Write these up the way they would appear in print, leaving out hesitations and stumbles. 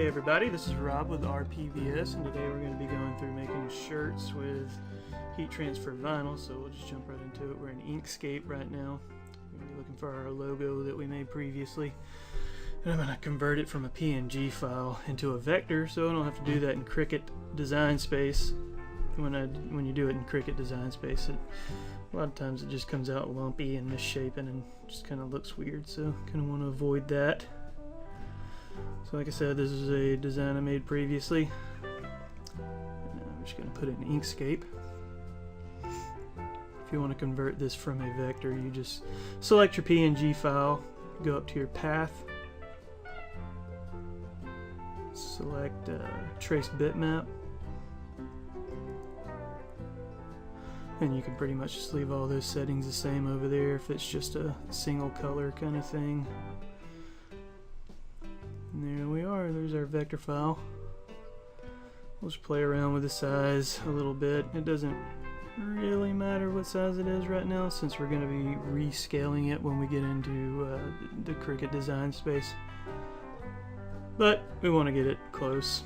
everybody, this is Rob with RPVS, and today we're going to be going through making shirts with heat transfer vinyl, so we'll just jump right into it. We're in Inkscape right now. We're going to be looking for our logo that we made previously, and I'm going to convert it from a PNG file into a vector, so I don't have to do that in Cricut Design Space. When you do it in Cricut Design Space, a lot of times it just comes out lumpy and misshapen and just kind of looks weird, so kind of want to avoid that. So like I said, this is a design I made previously. I'm just going to put it in Inkscape. If you want to convert this from a vector, you just select your PNG file, go up to your path, select trace bitmap, and you can pretty much just leave all those settings the same over there if it's just a single color kind of thing. And there we are, there's our vector file. We'll just play around with the size a little bit. It doesn't really matter what size it is right now, since we're going to be rescaling it when we get into the Cricut Design Space. But we want to get it close.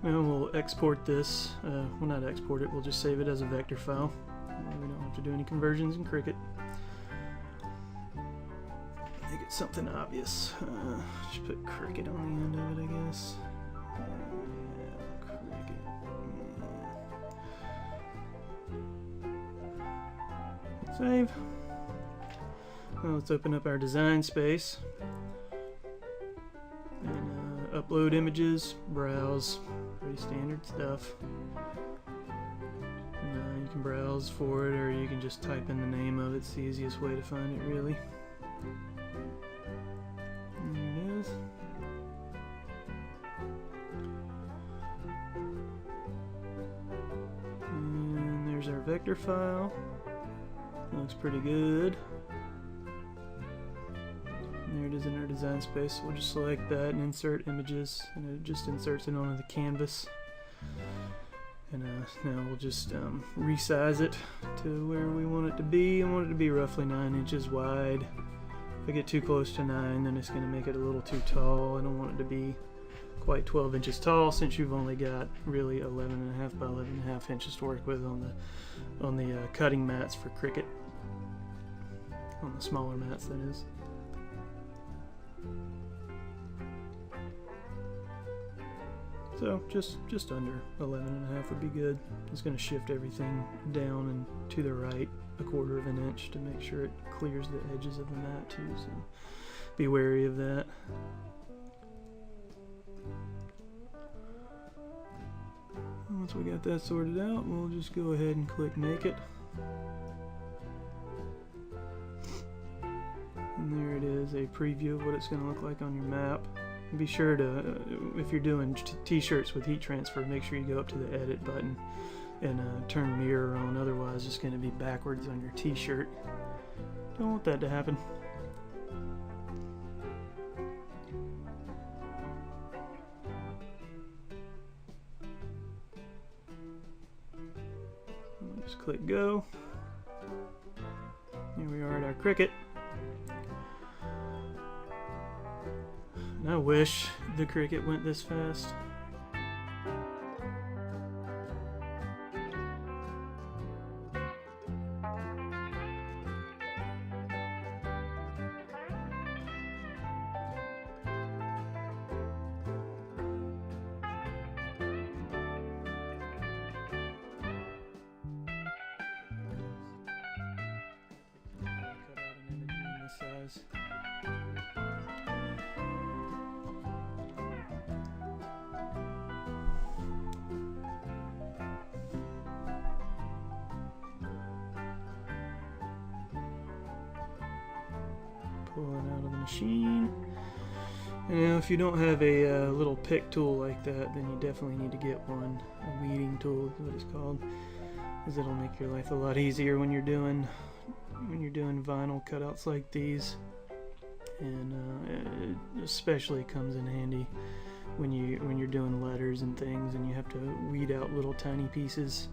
Now we'll export this, well, not export it, we'll just save it as a vector file. We don't have to do any conversions in Cricut. Make it something obvious. Just put Cricut on the end of it, I guess. Yeah, Cricut. Save. Now let's open up our design space. And upload images, browse. Pretty standard stuff. You can browse for it, or you can just type in the name of it. It's the easiest way to find it, really. There it is. And there's our vector file. Looks pretty good. There it is in our design space. We'll just select that and insert images, and it just inserts it onto the canvas. And now we'll just resize it to where we want it to be. I want it to be roughly 9 inches wide. If I get too close to 9, then it's going to make it a little too tall. I don't want it to be quite 12 inches tall, since you've only got really 11.5 by 11.5 inches to work with on the cutting mats for Cricut. On the smaller mats, that is. So just under 11.5 would be good. It's going to shift everything down and to the right 1/4 of an inch to make sure it clears the edges of the mat too, so be wary of that. Once we got that sorted out, we'll just go ahead and click Make It. And there it is, a preview of what it's going to look like on your map. Be sure to, if you're doing t-shirts with heat transfer, make sure you go up to the edit button and turn mirror on, otherwise it's going to be backwards on your t-shirt. Don't want that to happen. Just click go. Here we are at our Cricut. I wish the Cricut went this fast. Cut out an image in this size. Pull it out of the machine. Now, if you don't have a little pick tool like that, then you definitely need to get one. A weeding tool is what it's called. because it'll make your life a lot easier when you're doing vinyl cutouts like these. And it especially comes in handy when you're doing letters and things and you have to weed out little tiny pieces.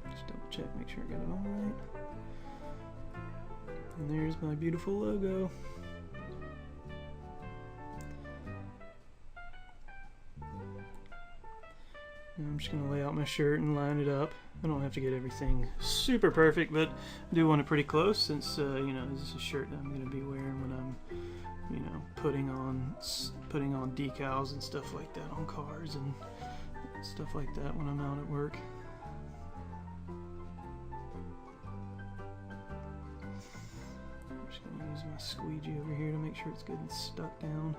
Just double check, make sure I got it all right. And there's my beautiful logo. I'm just going to lay out my shirt and line it up. I don't have to get everything super perfect, but I do want it pretty close since, you know, this is a shirt that I'm going to be wearing when I'm, you know, putting on decals and stuff like that on cars and stuff like that when I'm out at work. I'm just going to use my squeegee over here to make sure it's good and stuck down.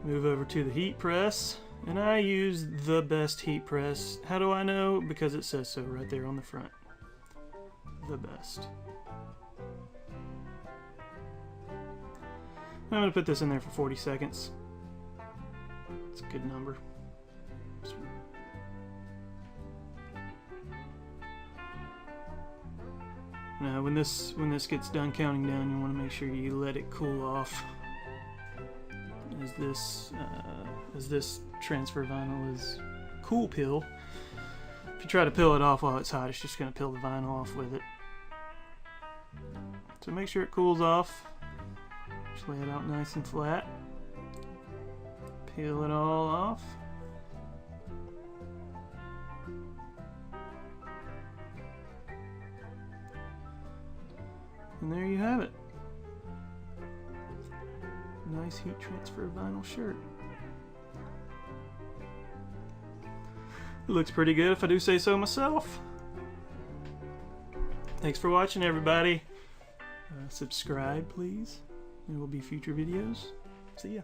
Move over to the heat press. And I use the best heat press. How do I know? Because it says so right there on the front. The best. I'm going to put this in there for 40 seconds. It's a good number. Now when this gets done counting down, you want to make sure you let it cool off. As this transfer vinyl is cool pill. If you try to peel it off while it's hot, it's just going to peel the vinyl off with it. So make sure it cools off. Just lay it out nice and flat. Peel it all off. And there you have it. Nice heat transfer vinyl shirt. It looks pretty good if I do say so myself. Thanks for watching, everybody. Subscribe, please. There will be future videos. See ya.